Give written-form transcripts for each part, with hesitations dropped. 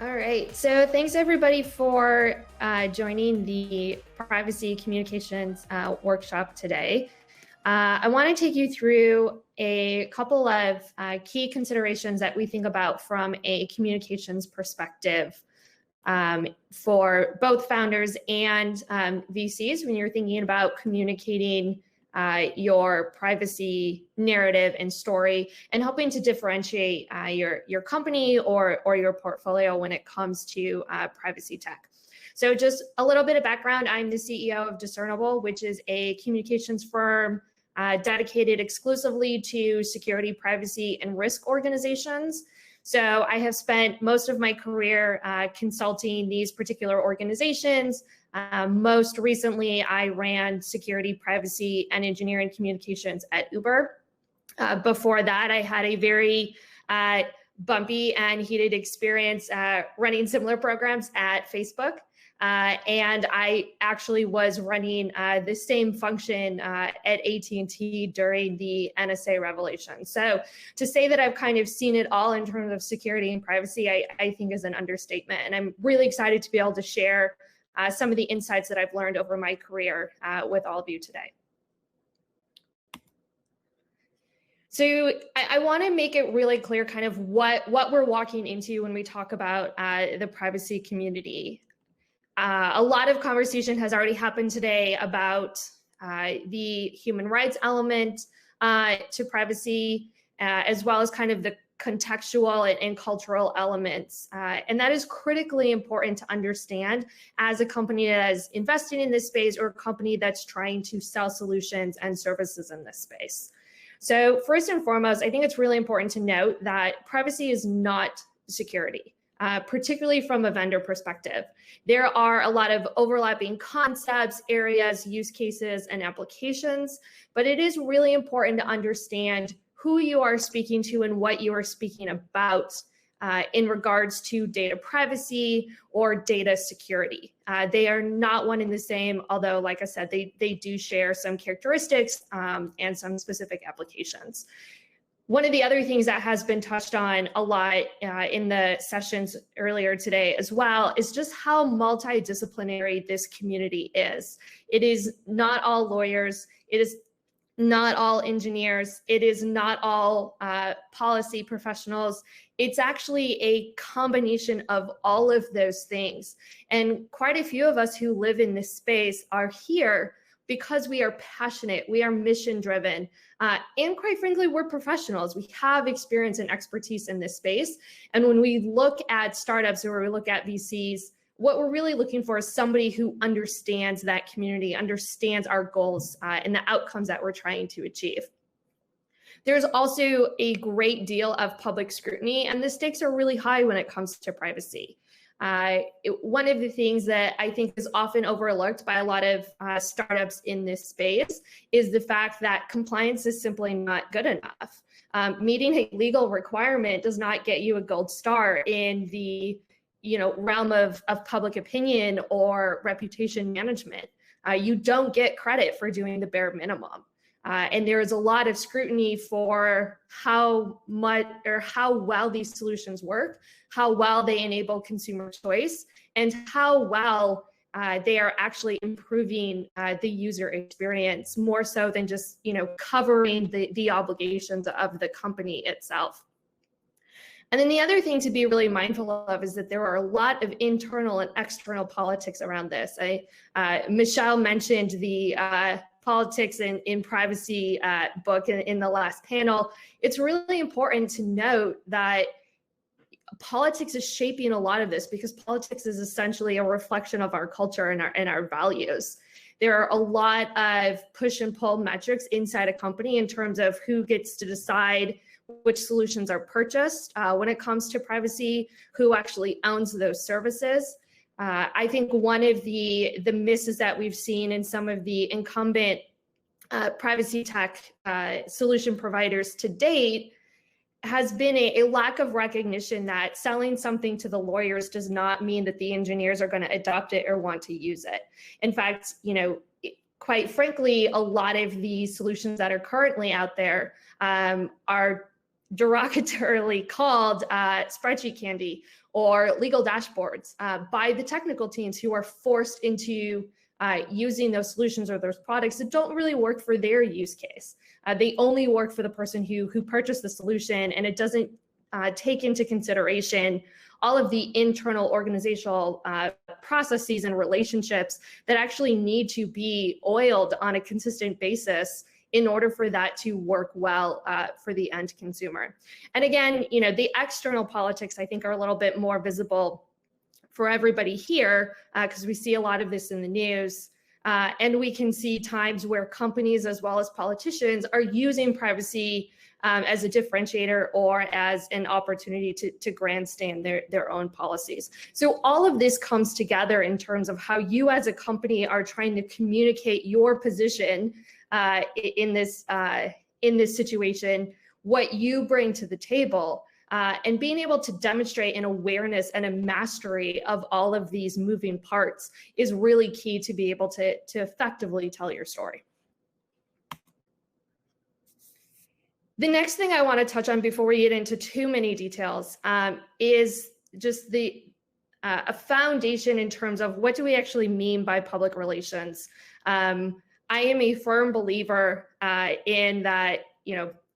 All right, so thanks everybody for joining the Privacy Communications workshop today. I want to take you through a couple of key considerations that we think about from a communications perspective for both founders and VCs when you're thinking about communicating your privacy narrative and story and helping to differentiate your company or your portfolio when it comes to privacy tech. So just a little bit of background, I'm the CEO of Discernible, which is a communications firm dedicated exclusively to security, privacy, and risk organizations. So I have spent most of my career consulting these particular organizations. Most recently, I ran security, privacy, and engineering communications at Uber. Before that, I had a very bumpy and heated experience running similar programs at Facebook. And I actually was running the same function at AT&T during the NSA revelation. So to say that I've kind of seen it all in terms of security and privacy, I think is an understatement. And I'm really excited to be able to share some of the insights that I've learned over my career with all of you today. So I want to make it really clear kind of what we're walking into when we talk about the privacy community. A lot of conversation has already happened today about the human rights element to privacy, as well as kind of the contextual and cultural elements. And that is critically important to understand as a company that is investing in this space or a company that's trying to sell solutions and services in this space. So first and foremost, I think it's really important to note that privacy is not security. Particularly from a vendor perspective. There are a lot of overlapping concepts, areas, use cases, and applications, but it is really important to understand who you are speaking to and what you are speaking about in regards to data privacy or data security. They are not one and the same, although, like I said, they do share some characteristics and some specific applications. One of the other things that has been touched on a lot in the sessions earlier today as well is just how multidisciplinary this community is. It is not all lawyers. It is not all engineers. It is not all policy professionals. It's actually a combination of all of those things. And quite a few of us who live in this space are here because we are passionate, we are mission driven, and quite frankly, we're professionals. We have experience and expertise in this space. And when we look at startups or we look at VCs, what we're really looking for is somebody who understands that community, understands our goals and the outcomes that we're trying to achieve. There's also a great deal of public scrutiny, and the stakes are really high when it comes to privacy. One of the things that I think is often overlooked by a lot of startups in this space is the fact that compliance is simply not good enough. Meeting a legal requirement does not get you a gold star in the realm of public opinion or reputation management. You don't get credit for doing the bare minimum. And there is a lot of scrutiny for how much or how well these solutions work, how well they enable consumer choice, and how well they are actually improving the user experience more so than just covering the obligations of the company itself. And then the other thing to be really mindful of is that there are a lot of internal and external politics around this. Michelle mentioned the politics in privacy book in the last panel. It's really important to note that politics is shaping a lot of this because politics is essentially a reflection of our culture and our values. There are a lot of push and pull metrics inside a company in terms of who gets to decide which solutions are purchased when it comes to privacy, who actually owns those services. I think one of the misses that we've seen in some of the incumbent privacy tech solution providers to date has been a lack of recognition that selling something to the lawyers does not mean that the engineers are going to adopt it or want to use it. In fact, quite frankly, a lot of the solutions that are currently out there are derogatorily called spreadsheet candy or legal dashboards by the technical teams who are forced into using those solutions or those products that don't really work for their use case. They only work for the person who purchased the solution, and it doesn't take into consideration all of the internal organizational processes and relationships that actually need to be oiled on a consistent basis in order for that to work well for the end consumer. And again, the external politics, I think, are a little bit more visible for everybody here because we see a lot of this in the news. And we can see times where companies as well as politicians are using privacy as a differentiator or as an opportunity to grandstand their own policies. So all of this comes together in terms of how you as a company are trying to communicate your position in this situation, what you bring to the table, and being able to demonstrate an awareness and a mastery of all of these moving parts is really key to be able to effectively tell your story. The next thing I want to touch on before we get into too many details is just a foundation in terms of what do we actually mean by public relations. I am a firm believer in that,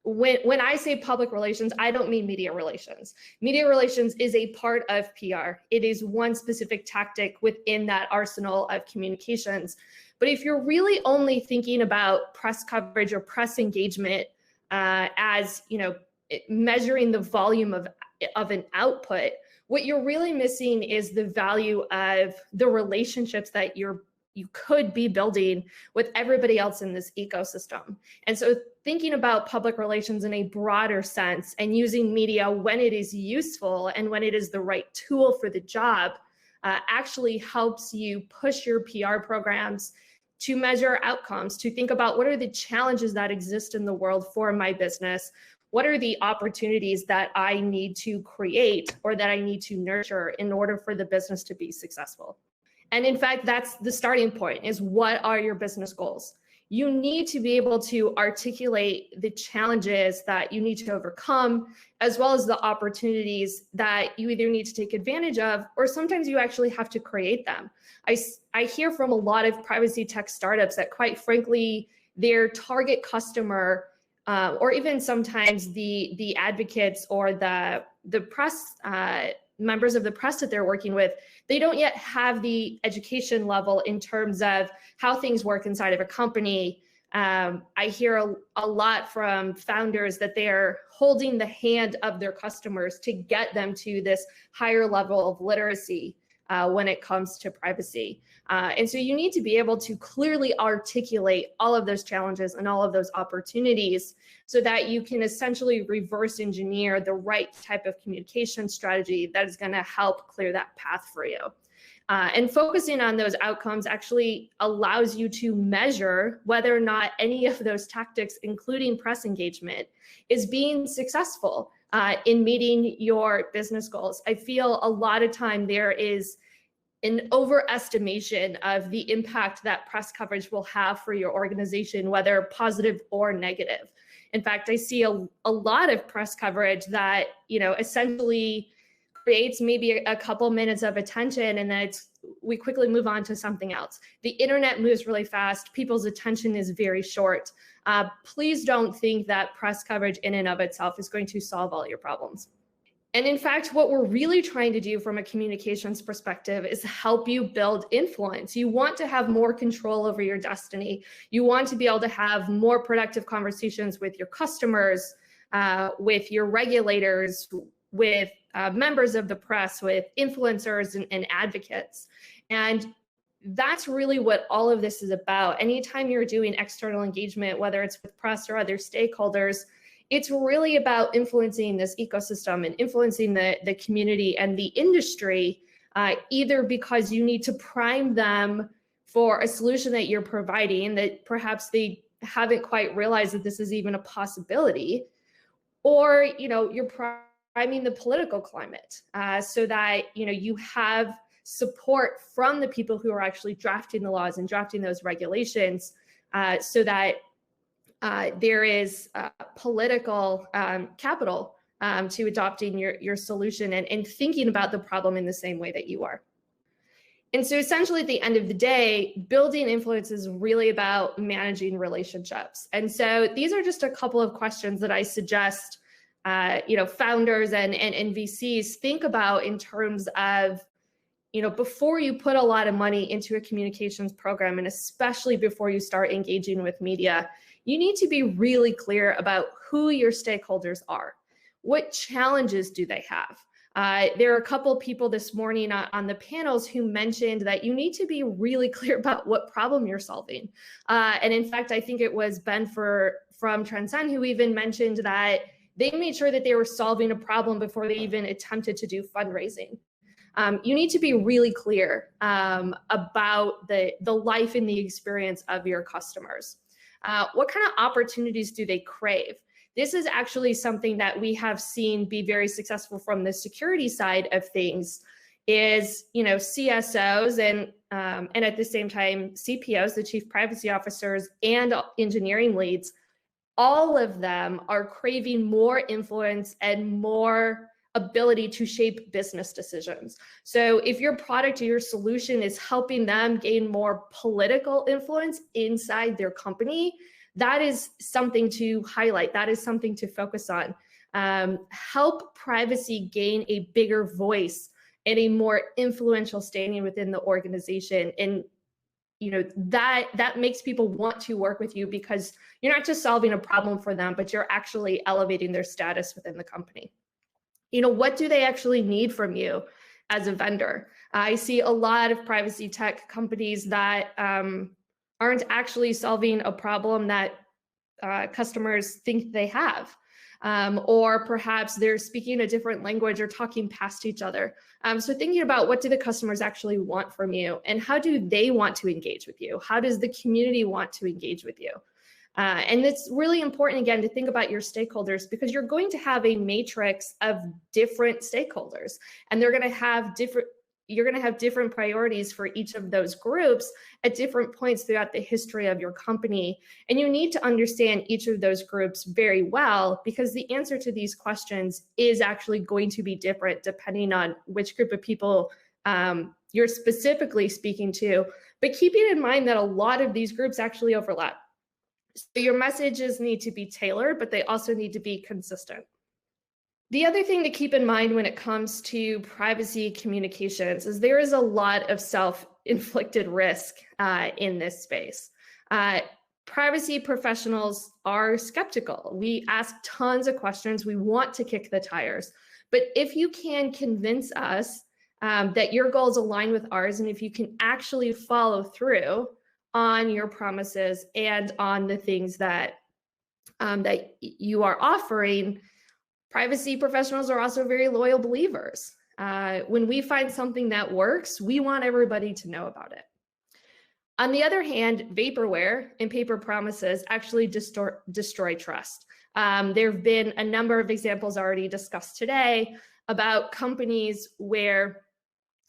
when I say public relations, I don't mean media relations. Media relations is a part of PR. It is one specific tactic within that arsenal of communications. But if you're really only thinking about press coverage or press engagement as measuring the volume of an output, what you're really missing is the value of the relationships that you could be building with everybody else in this ecosystem. And so thinking about public relations in a broader sense and using media when it is useful and when it is the right tool for the job actually helps you push your PR programs to measure outcomes, to think about what are the challenges that exist in the world for my business, what are the opportunities that I need to create or that I need to nurture in order for the business to be successful. And in fact, that's the starting point, is what are your business goals? You need to be able to articulate the challenges that you need to overcome, as well as the opportunities that you either need to take advantage of, or sometimes you actually have to create them. I hear from a lot of privacy tech startups that, quite frankly, their target customer, or even sometimes the advocates or the press members of the press that they're working with, they don't yet have the education level in terms of how things work inside of a company. I hear a lot from founders that they're holding the hand of their customers to get them to this higher level of literacy when it comes to privacy. And so you need to be able to clearly articulate all of those challenges and all of those opportunities so that you can essentially reverse engineer the right type of communication strategy that is going to help clear that path for you. And focusing on those outcomes actually allows you to measure whether or not any of those tactics, including press engagement, is being successful in meeting your business goals. I feel a lot of time there is an overestimation of the impact that press coverage will have for your organization, whether positive or negative. In fact, I see a lot of press coverage that, essentially creates maybe a couple minutes of attention, and then we quickly move on to something else. The internet moves really fast. People's attention is very short. Please don't think that press coverage in and of itself is going to solve all your problems. And in fact, what we're really trying to do from a communications perspective is help you build influence. You want to have more control over your destiny. You want to be able to have more productive conversations with your customers, with your regulators, with members of the press, with influencers and advocates. And that's really what all of this is about. Anytime you're doing external engagement, whether it's with press or other stakeholders, it's really about influencing this ecosystem and influencing the community and the industry, either because you need to prime them for a solution that you're providing that perhaps they haven't quite realized that this is even a possibility, or you're priming the political climate so that you have support from the people who are actually drafting the laws and drafting those regulations, so that there is political capital to adopting your solution and thinking about the problem in the same way that you are. And so essentially at the end of the day, building influence is really about managing relationships. And so these are just a couple of questions that I suggest founders and VCs think about in terms of, before you put a lot of money into a communications program, and especially before you start engaging with media, you need to be really clear about who your stakeholders are. What challenges do they have? There are a couple of people this morning on the panels who mentioned that you need to be really clear about what problem you're solving. And in fact, I think it was Ben from Ensign who even mentioned that they made sure that they were solving a problem before they even attempted to do fundraising. You need to be really clear about the life and the experience of your customers. What kind of opportunities do they crave? This is actually something that we have seen be very successful from the security side of things is, CSOs and at the same time, CPOs, the chief privacy officers, and engineering leads, all of them are craving more influence and more ability to shape business decisions. So if your product or your solution is helping them gain more political influence inside their company, that is something to highlight. That is something to focus on. Help privacy gain a bigger voice and a more influential standing within the organization. And that makes people want to work with you because you're not just solving a problem for them, but you're actually elevating their status within the company. What do they actually need from you as a vendor? I see a lot of privacy tech companies that aren't actually solving a problem that customers think they have. Or perhaps they're speaking a different language or talking past each other. So thinking about what do the customers actually want from you and how do they want to engage with you? How does the community want to engage with you? And it's really important, again, to think about your stakeholders because you're going to have a matrix of different stakeholders and they're going to have different priorities for each of those groups at different points throughout the history of your company. And you need to understand each of those groups very well because the answer to these questions is actually going to be different depending on which group of people you're specifically speaking to. But keeping in mind that a lot of these groups actually overlap. So your messages need to be tailored, but they also need to be consistent. The other thing to keep in mind when it comes to privacy communications is there is a lot of self-inflicted risk in this space. Privacy professionals are skeptical. We ask tons of questions. We want to kick the tires. But if you can convince us that your goals align with ours, and if you can actually follow through on your promises and on the things that you are offering, privacy professionals are also very loyal believers. When we find something that works, we want everybody to know about it. On the other hand, vaporware and paper promises actually destroy trust. There have been a number of examples already discussed today about companies where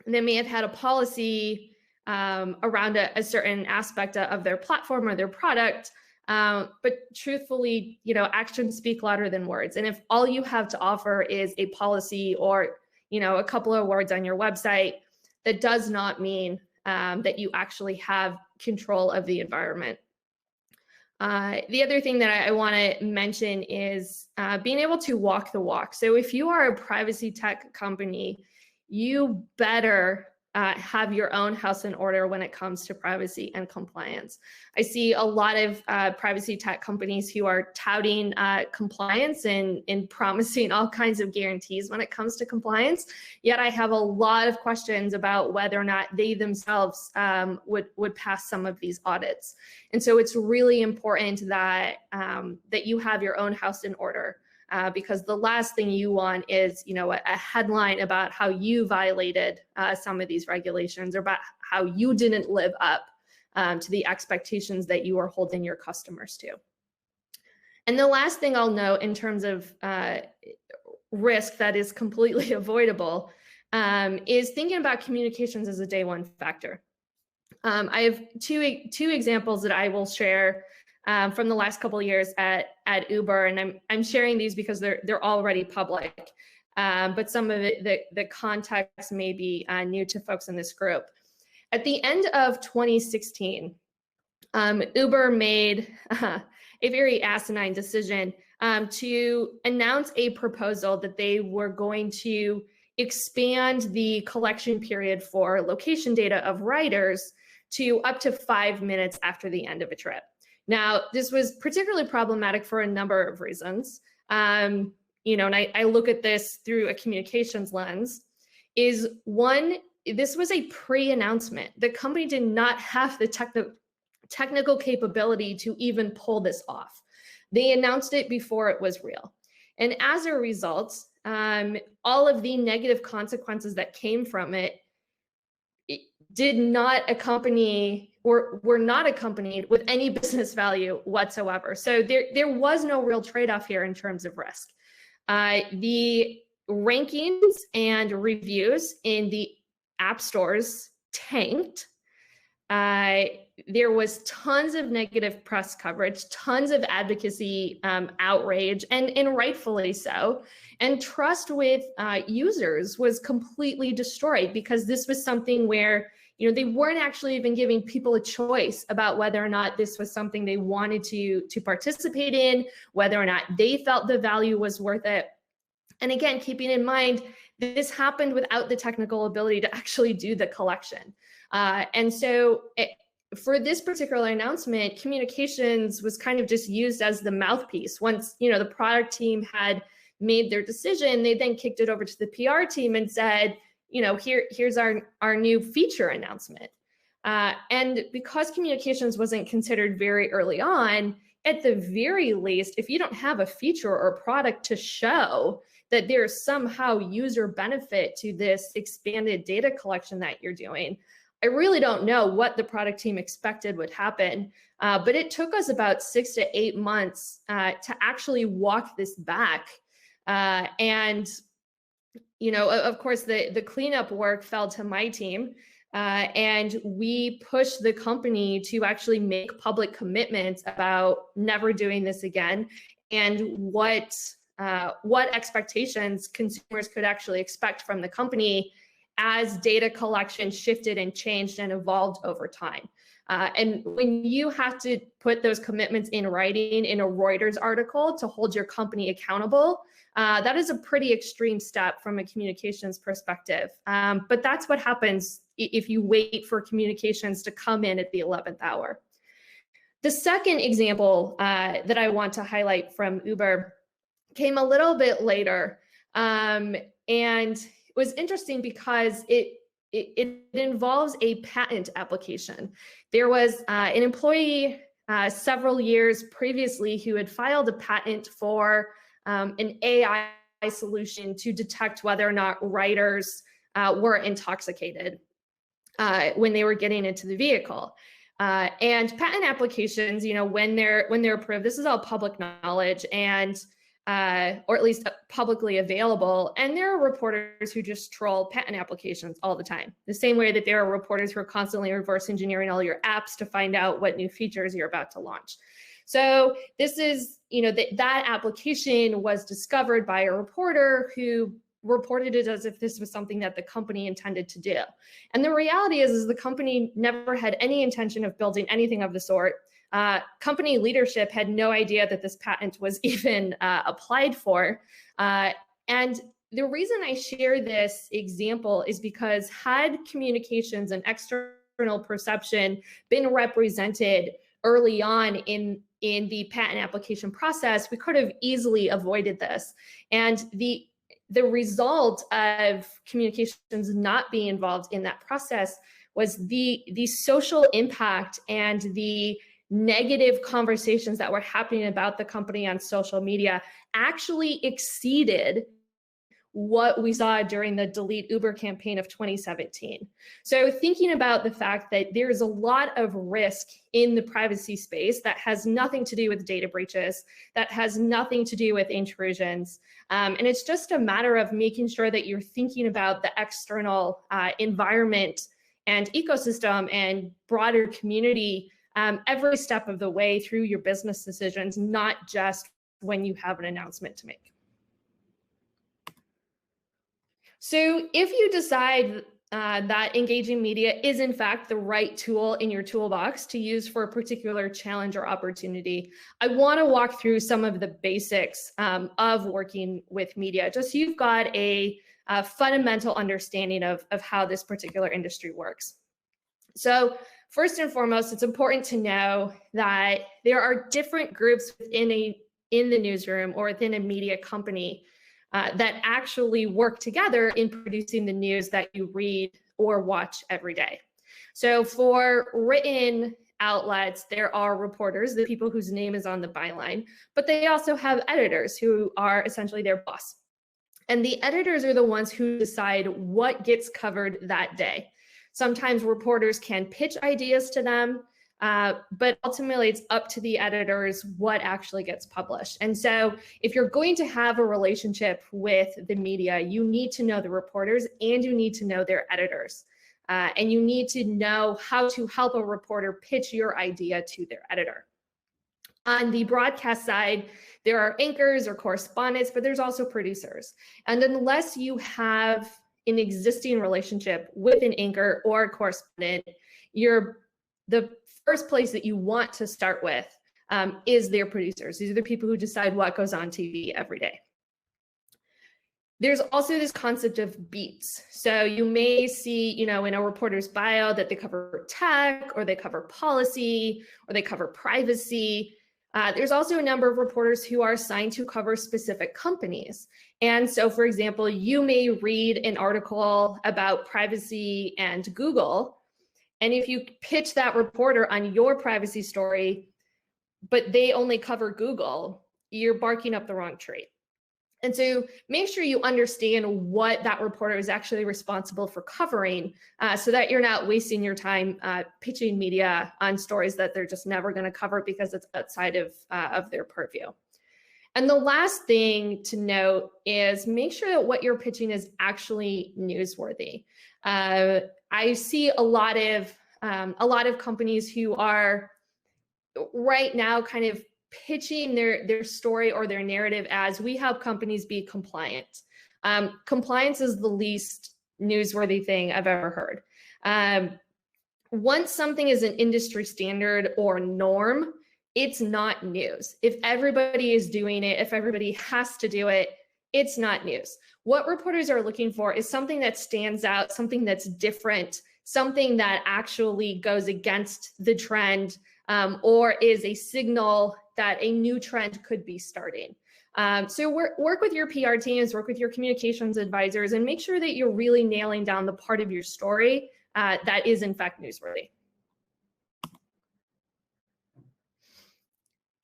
they may have had a policy around a certain aspect of their platform or their product, but truthfully, actions speak louder than words. And if all you have to offer is a policy or, a couple of words on your website, that does not mean that you actually have control of the environment. The other thing that I want to mention is being able to walk the walk. So if you are a privacy tech company, you better have your own house in order when it comes to privacy and compliance. I see a lot of privacy tech companies who are touting compliance and promising all kinds of guarantees when it comes to compliance. Yet I have a lot of questions about whether or not they themselves would pass some of these audits. And so it's really important that that you have your own house in order. Because the last thing you want is, a headline about how you violated some of these regulations or about how you didn't live up to the expectations that you are holding your customers to. And the last thing I'll note in terms of risk that is completely avoidable is thinking about communications as a day one factor. I have two examples that I will share from the last couple of years at Uber, and I'm sharing these because they're already public, but some of it, the context may be new to folks in this group. At the end of 2016, Uber made a very asinine decision to announce a proposal that they were going to expand the collection period for location data of riders to up to 5 minutes after the end of a trip. Now, this was particularly problematic for a number of reasons. And I look at this through a communications lens. Is one, this was a pre-announcement. The company did not have the technical capability to even pull this off. They announced it before it was real. And as a result, all of the negative consequences that came from it did not accompany or were not accompanied with any business value whatsoever. So there was no real trade-off here in terms of risk. The rankings and reviews in the app stores tanked. There was tons of negative press coverage, tons of advocacy outrage, and rightfully so. And trust with users was completely destroyed because this was something where they weren't actually even giving people a choice about whether or not this was something they wanted to participate in, whether or not they felt the value was worth it. And again, keeping in mind, this happened without the technical ability to actually do the collection. And so for this particular announcement, communications was kind of just used as the mouthpiece. Once the product team had made their decision, they then kicked it over to the PR team and said, here's our new feature announcement. And because communications wasn't considered very early on, at the very least, if you don't have a feature or product to show that there's somehow user benefit to this expanded data collection that you're doing, I really don't know what the product team expected would happen, but it took us about 6 to 8 months to actually walk this back. And of course, the cleanup work fell to my team, and we pushed the company to actually make public commitments about never doing this again, and what expectations consumers could actually expect from the company as data collection shifted and changed and evolved over time. And when you have to put those commitments in writing in a Reuters article to hold your company accountable, that is a pretty extreme step from a communications perspective. But that's what happens if you wait for communications to come in at the 11th hour. The second example that I want to highlight from Uber came a little bit later, and it was interesting because it involves a patent application. There was an employee several years previously who had filed a patent for an AI solution to detect whether or not riders were intoxicated when they were getting into the vehicle. And patent applications, when they're approved, this is all public knowledge, and or at least publicly available. And there are reporters who just troll patent applications all the time, the same way that there are reporters who are constantly reverse engineering all your apps to find out what new features you're about to launch. So this is, that application was discovered by a reporter who reported it as if this was something that the company intended to do. And the reality is the company never had any intention of building anything of the sort. Company leadership had no idea that this patent was even applied for. And the reason I share this example is because had communications and external perception been represented early on in the patent application process, we could have easily avoided this. And the result of communications not being involved in that process was the social impact and the negative conversations that were happening about the company on social media actually exceeded what we saw during the Delete Uber campaign of 2017. So thinking about the fact that there's a lot of risk in the privacy space that has nothing to do with data breaches, that has nothing to do with intrusions. And it's just a matter of making sure that you're thinking about the external environment and ecosystem and broader community every step of the way through your business decisions, not just when you have an announcement to make. So if you decide that engaging media is in fact the right tool in your toolbox to use for a particular challenge or opportunity, I want to walk through some of the basics of working with media, just so you've got a fundamental understanding of how this particular industry works. So first and foremost, it's important to know that there are different groups in the newsroom or within a media company that actually work together in producing the news that you read or watch every day. So for written outlets, there are reporters, the people whose name is on the byline, but they also have editors who are essentially their boss. And the editors are the ones who decide what gets covered that day. Sometimes reporters can pitch ideas to them, but ultimately it's up to the editors what actually gets published. And so if you're going to have a relationship with the media, you need to know the reporters and you need to know their editors. And you need to know how to help a reporter pitch your idea to their editor. On the broadcast side, there are anchors or correspondents, but there's also producers. And unless you have an existing relationship with an anchor or a correspondent, the first place that you want to start with is their producers. These are the people who decide what goes on TV every day. There's also this concept of beats. So you may see, in a reporter's bio that they cover tech, or they cover policy, or they cover privacy. There's also a number of reporters who are assigned to cover specific companies. And so, for example, you may read an article about privacy and Google, and if you pitch that reporter on your privacy story, but they only cover Google, you're barking up the wrong tree. And so make sure you understand what that reporter is actually responsible for covering, so that you're not wasting your time pitching media on stories that they're just never going to cover because it's outside of their purview. And the last thing to note is make sure that what you're pitching is actually newsworthy. I see a lot of companies who are right now kind of pitching their story or their narrative as, we help companies be compliant. Compliance is the least newsworthy thing I've ever heard. Once something is an industry standard or norm, it's not news. If everybody is doing it, if everybody has to do it, it's not news. What reporters are looking for is something that stands out, something that's different, something that actually goes against the trend, or is a signal that a new trend could be starting. So work with your PR teams, work with your communications advisors, and make sure that you're really nailing down the part of your story that is in fact newsworthy.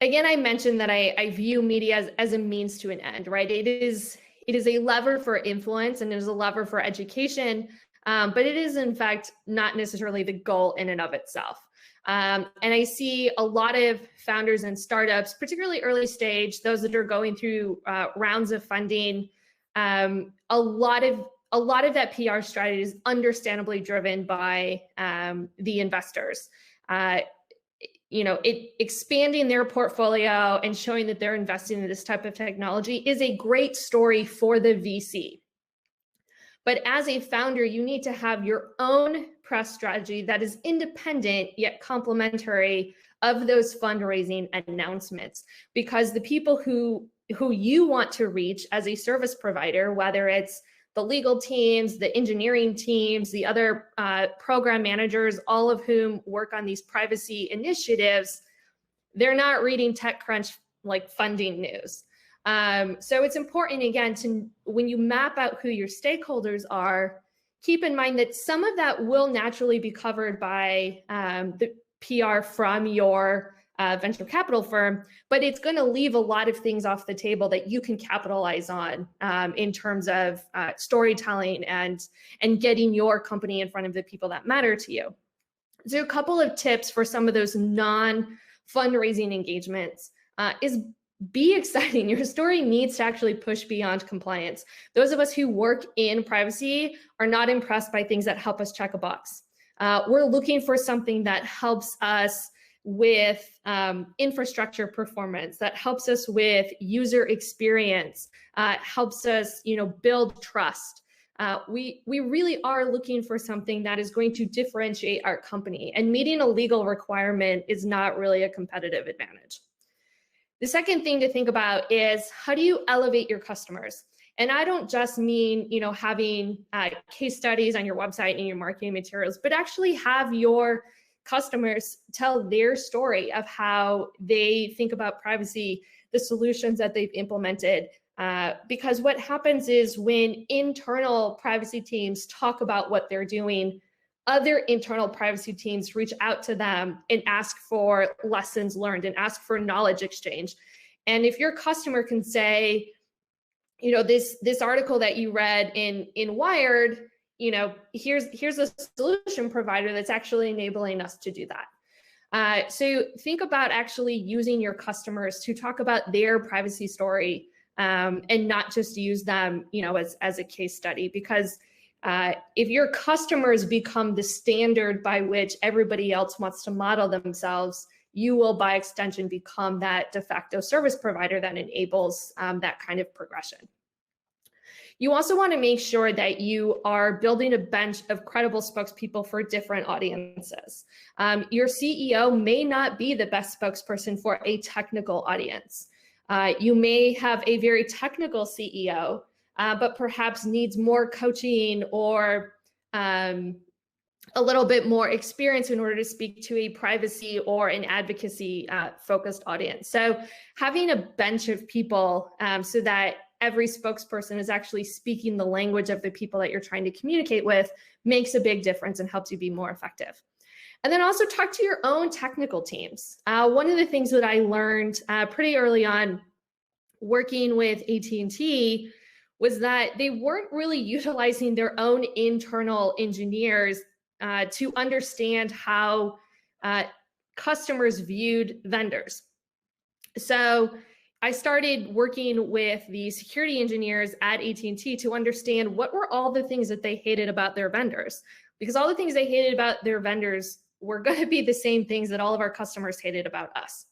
Again, I mentioned that I view media as a means to an end, right? It is a lever for influence and it is a lever for education, but it is in fact not necessarily the goal in and of itself. And I see a lot of founders and startups, particularly early stage, those that are going through rounds of funding. A lot of that PR strategy is understandably driven by the investors. Expanding their portfolio and showing that they're investing in this type of technology is a great story for the VC. But as a founder, you need to have your own press strategy that is independent yet complementary of those fundraising announcements, because the people who you want to reach as a service provider, whether it's the legal teams, the engineering teams, the other program managers, all of whom work on these privacy initiatives, they're not reading TechCrunch like funding news. So it's important, again, to, when you map out who your stakeholders are, keep in mind that some of that will naturally be covered by the PR from your venture capital firm, but it's going to leave a lot of things off the table that you can capitalize on in terms of storytelling and getting your company in front of the people that matter to you. So a couple of tips for some of those non-fundraising engagements is be exciting. Your story needs to actually push beyond compliance. Those of us who work in privacy are not impressed by things that help us check a box. We're looking for something that helps us with infrastructure performance, that helps us with user experience, helps us, build trust. We really are looking for something that is going to differentiate our company, and meeting a legal requirement is not really a competitive advantage. The second thing to think about is, how do you elevate your customers? And I don't just mean, having case studies on your website and your marketing materials, but actually have your customers tell their story of how they think about privacy, the solutions that they've implemented. Because what happens is, when internal privacy teams talk about what they're doing, other internal privacy teams reach out to them and ask for lessons learned and ask for knowledge exchange. And if your customer can say, this article that you read in Wired, here's a solution provider that's actually enabling us to do that. So think about actually using your customers to talk about their privacy story, and not just use them, as a case study. Because if your customers become the standard by which everybody else wants to model themselves, you will, by extension, become that de facto service provider that enables that kind of progression. You also want to make sure that you are building a bench of credible spokespeople for different audiences. Your CEO may not be the best spokesperson for a technical audience. You may have a very technical CEO, but perhaps needs more coaching or a little bit more experience in order to speak to a privacy or an advocacy focused audience. So having a bench of people so that every spokesperson is actually speaking the language of the people that you're trying to communicate with makes a big difference and helps you be more effective. And then also talk to your own technical teams. One of the things that I learned pretty early on working with AT&T was that they weren't really utilizing their own internal engineers to understand how customers viewed vendors. So I started working with the security engineers at AT&T to understand what were all the things that they hated about their vendors, because all the things they hated about their vendors were going to be the same things that all of our customers hated about us.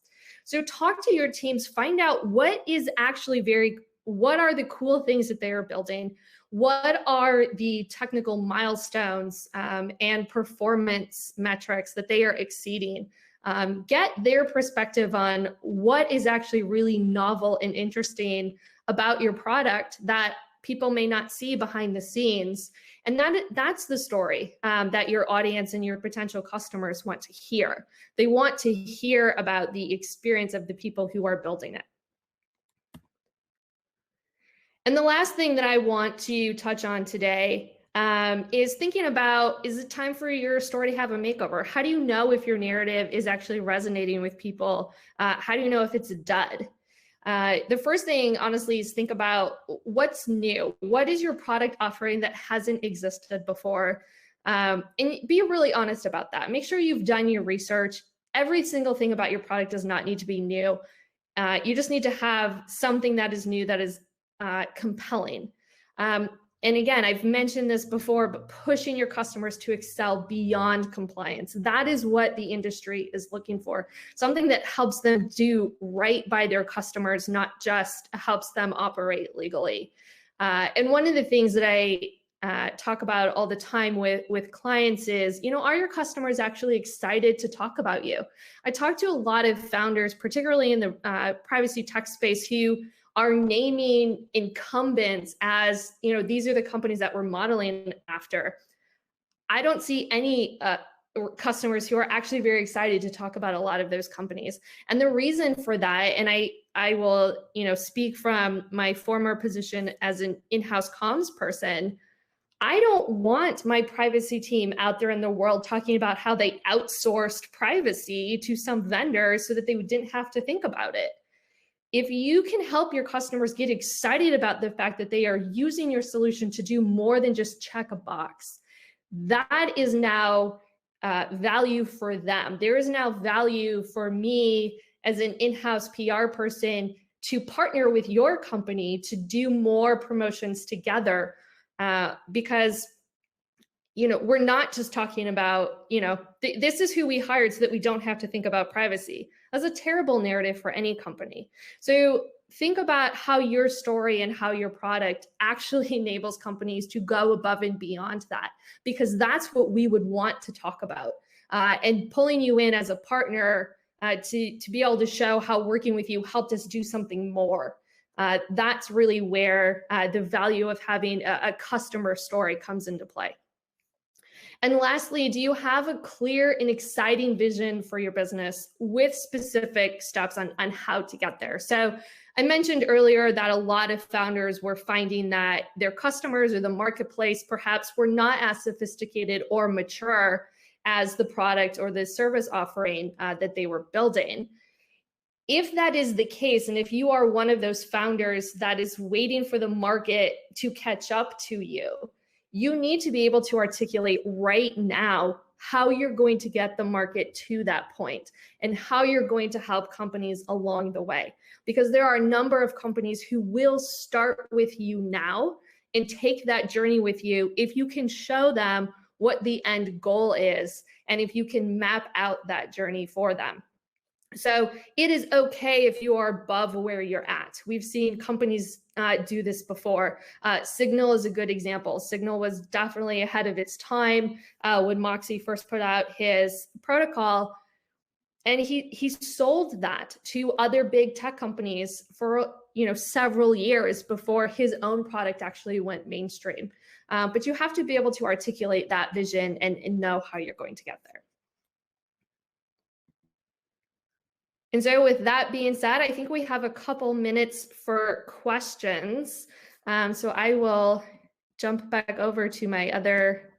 So talk to your teams, find out what are the cool things that they are building, what are the technical milestones and performance metrics that they are exceeding. Get their perspective on what is actually really novel and interesting about your product that people may not see behind the scenes. And that's the story that your audience and your potential customers want to hear. They want to hear about the experience of the people who are building it. And the last thing that I want to touch on today is thinking about, is it time for your story to have a makeover? How do you know if your narrative is actually resonating with people? How do you know if it's a dud? The first thing, honestly, is think about what's new. What is your product offering that hasn't existed before? And be really honest about that. Make sure you've done your research. Every single thing about your product does not need to be new. You just need to have something that is new, that is compelling. And again, I've mentioned this before, but pushing your customers to excel beyond compliance. That is what the industry is looking for. Something that helps them do right by their customers, not just helps them operate legally. And one of the things that I talk about all the time with clients is, are your customers actually excited to talk about you? I talk to a lot of founders, particularly in the privacy tech space, who are naming incumbents as, these are the companies that we're modeling after. I don't see any customers who are actually very excited to talk about a lot of those companies. And the reason for that, and I will, speak from my former position as an in-house comms person, I don't want my privacy team out there in the world talking about how they outsourced privacy to some vendor so that they didn't have to think about it. If you can help your customers get excited about the fact that they are using your solution to do more than just check a box, that is now value for them. There is now value for me as an in-house PR person to partner with your company to do more promotions together, because we're not just talking about, this is who we hired so that we don't have to think about privacy. That's a terrible narrative for any company. So think about how your story and how your product actually enables companies to go above and beyond that, because that's what we would want to talk about. And pulling you in as a partner to be able to show how working with you helped us do something more. That's really where the value of having a customer story comes into play. And lastly, do you have a clear and exciting vision for your business with specific steps on how to get there? So I mentioned earlier that a lot of founders were finding that their customers or the marketplace perhaps were not as sophisticated or mature as the product or the service offering that they were building. If that is the case, and if you are one of those founders that is waiting for the market to catch up to you, you need to be able to articulate right now how you're going to get the market to that point and how you're going to help companies along the way. Because there are a number of companies who will start with you now and take that journey with you if you can show them what the end goal is and if you can map out that journey for them. So it is okay if you are above where you're at. We've seen companies do this before. Signal is a good example. Signal was definitely ahead of its time when Moxie first put out his protocol, and he sold that to other big tech companies for several years before his own product actually went mainstream. But you have to be able to articulate that vision and know how you're going to get there. And so with that being said, I think we have a couple minutes for questions. So I will jump back over to my other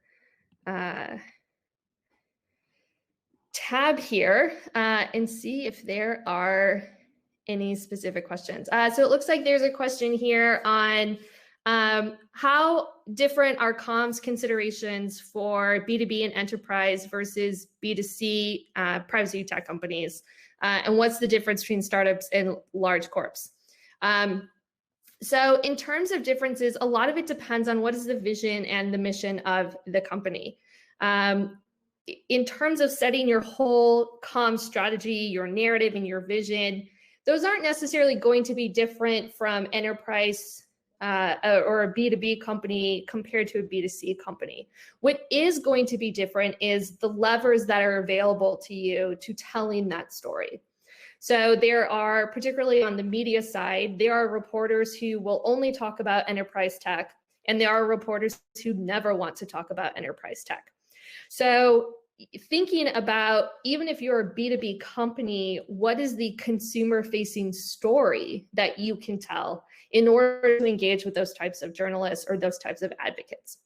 tab here and see if there are any specific questions. So it looks like there's a question here on how different are comms considerations for B2B and enterprise versus B2C privacy tech companies? And what's the difference between startups and large corps? So in terms of differences, a lot of it depends on what is the vision and the mission of the company. In terms of setting your whole comm strategy, your narrative and your vision, those aren't necessarily going to be different from enterprise or a B2B company compared to a B2C company. What is going to be different is the levers that are available to you to telling that story. So there are, particularly on the media side, there are reporters who will only talk about enterprise tech, and there are reporters who never want to talk about enterprise tech. So thinking about, even if you're a B2B company, what is the consumer-facing story that you can tell in order to engage with those types of journalists or those types of advocates?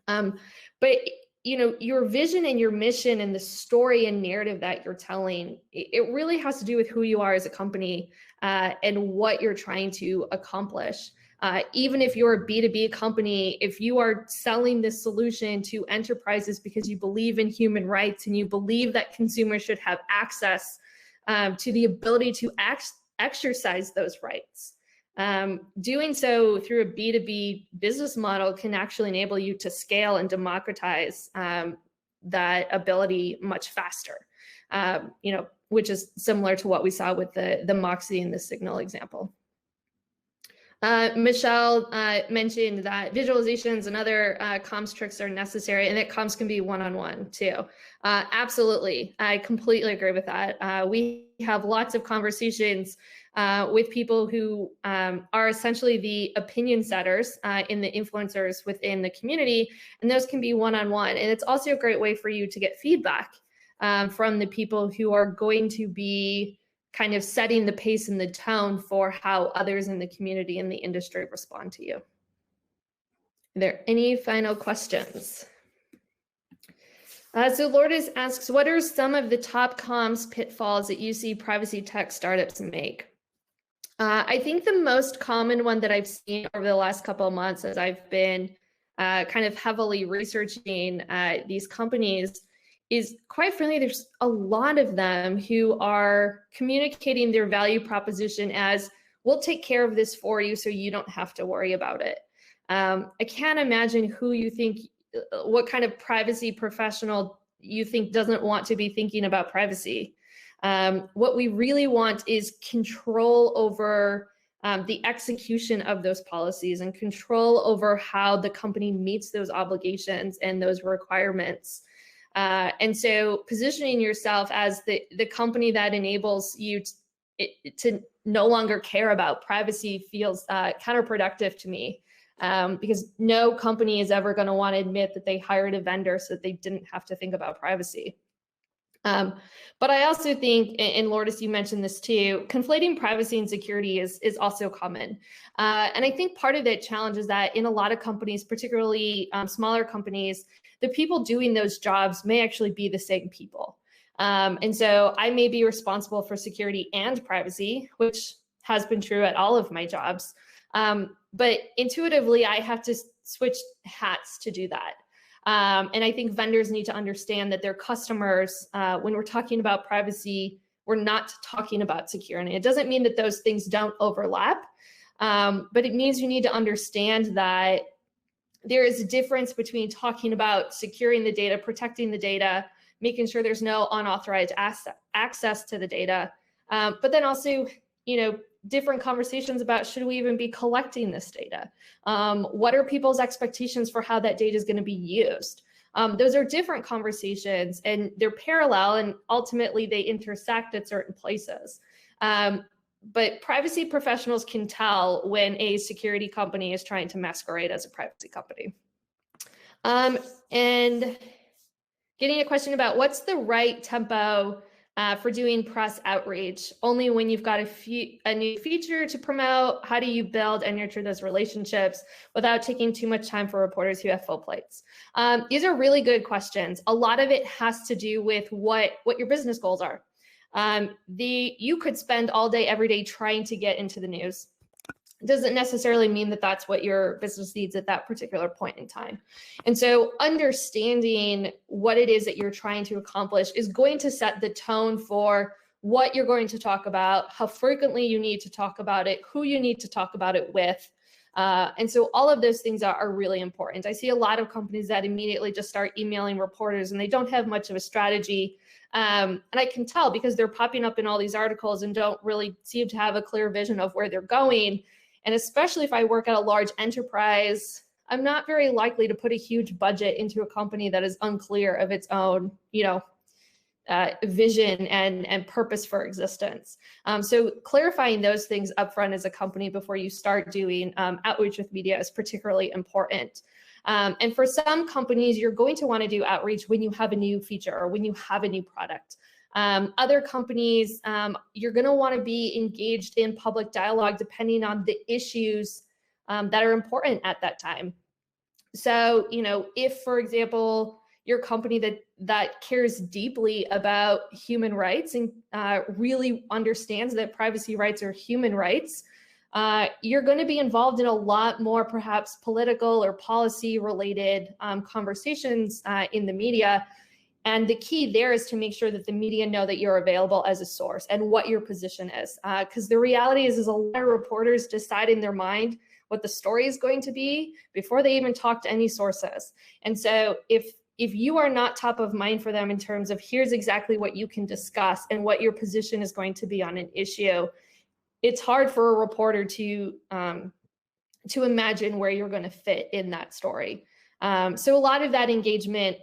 But your vision and your mission and the story and narrative that you're telling, it really has to do with who you are as a company and what you're trying to accomplish. Even if you're a B2B company, if you are selling this solution to enterprises because you believe in human rights and you believe that consumers should have access to the ability to exercise those rights, doing so through a B2B business model can actually enable you to scale and democratize that ability much faster, which is similar to what we saw with the Moxie and the Signal example. Michelle mentioned that visualizations and other comms tricks are necessary and that comms can be one-on-one too. Absolutely, I completely agree with that. We have lots of conversations with people who are essentially the opinion setters in the influencers within the community, and those can be one-on-one. And it's also a great way for you to get feedback from the people who are going to be kind of setting the pace and the tone for how others in the community and the industry respond to you. Are there any final questions? So Lourdes asks, what are some of the top comms pitfalls that you see privacy tech startups make? I think the most common one that I've seen over the last couple of months as I've been kind of heavily researching these companies is, quite frankly, there's a lot of them who are communicating their value proposition as, we'll take care of this for you so you don't have to worry about it. I can't imagine who you think what kind of privacy professional you think doesn't want to be thinking about privacy. What we really want is control over the execution of those policies and control over how the company meets those obligations and those requirements. And so positioning yourself as the company that enables you to no longer care about privacy feels counterproductive to me, because no company is ever going to want to admit that they hired a vendor so that they didn't have to think about privacy. But I also think, and Lourdes, you mentioned this too, conflating privacy and security is also common. And I think part of the challenge is that in a lot of companies, particularly smaller companies, the people doing those jobs may actually be the same people. And so I may be responsible for security and privacy, which has been true at all of my jobs. But intuitively, I have to switch hats to do that. And I think vendors need to understand that their customers, when we're talking about privacy, we're not talking about security. It doesn't mean that those things don't overlap, but it means you need to understand that there is a difference between talking about securing the data, protecting the data, making sure there's no unauthorized access to the data, but then also, different conversations about should we even be collecting this data? What are people's expectations for how that data is going to be used? Those are different conversations, and they're parallel, and ultimately they intersect at certain places. But privacy professionals can tell when a security company is trying to masquerade as a privacy company. And getting a question about what's the right tempo for doing press outreach, only when you've got a new feature to promote. How do you build and nurture those relationships without taking too much time for reporters who have full plates? These are really good questions. A lot of it has to do with what your business goals are. You could spend all day, every day trying to get into the news. It doesn't necessarily mean that that's what your business needs at that particular point in time. And so understanding what it is that you're trying to accomplish is going to set the tone for what you're going to talk about, how frequently you need to talk about it, who you need to talk about it with. And so all of those things are really important. I see a lot of companies that immediately just start emailing reporters and they don't have much of a strategy. And I can tell because they're popping up in all these articles and don't really seem to have a clear vision of where they're going. And especially if I work at a large enterprise, I'm not very likely to put a huge budget into a company that is unclear of its own, vision and purpose for existence. So clarifying those things upfront as a company before you start doing outreach with media is particularly important. And for some companies, you're going to want to do outreach when you have a new feature or when you have a new product. Other companies, you're going to want to be engaged in public dialogue depending on the issues that are important at that time. So, if, for example, your company that cares deeply about human rights and really understands that privacy rights are human rights, you're going to be involved in a lot more perhaps political or policy related conversations in the media. And the key there is to make sure that the media know that you're available as a source and what your position is. Because the reality is a lot of reporters decide in their mind what the story is going to be before they even talk to any sources. And so if you are not top of mind for them in terms of here's exactly what you can discuss and what your position is going to be on an issue, it's hard for a reporter to imagine where you're going to fit in that story. So a lot of that engagement,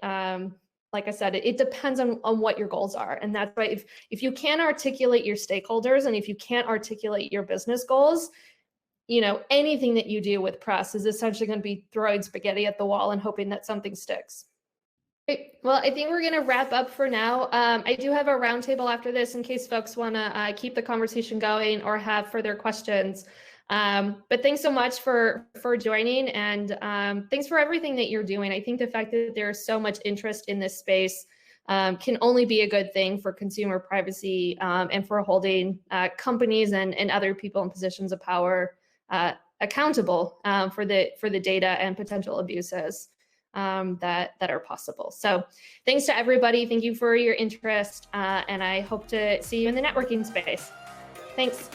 like I said, it depends on what your goals are. And that's why if you can't articulate your stakeholders and if you can't articulate your business goals, anything that you do with press is essentially going to be throwing spaghetti at the wall and hoping that something sticks. Great. Well, I think we're going to wrap up for now. I do have a roundtable after this in case folks want to keep the conversation going or have further questions. But thanks so much for joining, and thanks for everything that you're doing. I think the fact that there's so much interest in this space can only be a good thing for consumer privacy and for holding companies and other people in positions of power accountable for the data and potential abuses that are possible. So thanks to everybody. Thank you for your interest, and I hope to see you in the networking space. Thanks.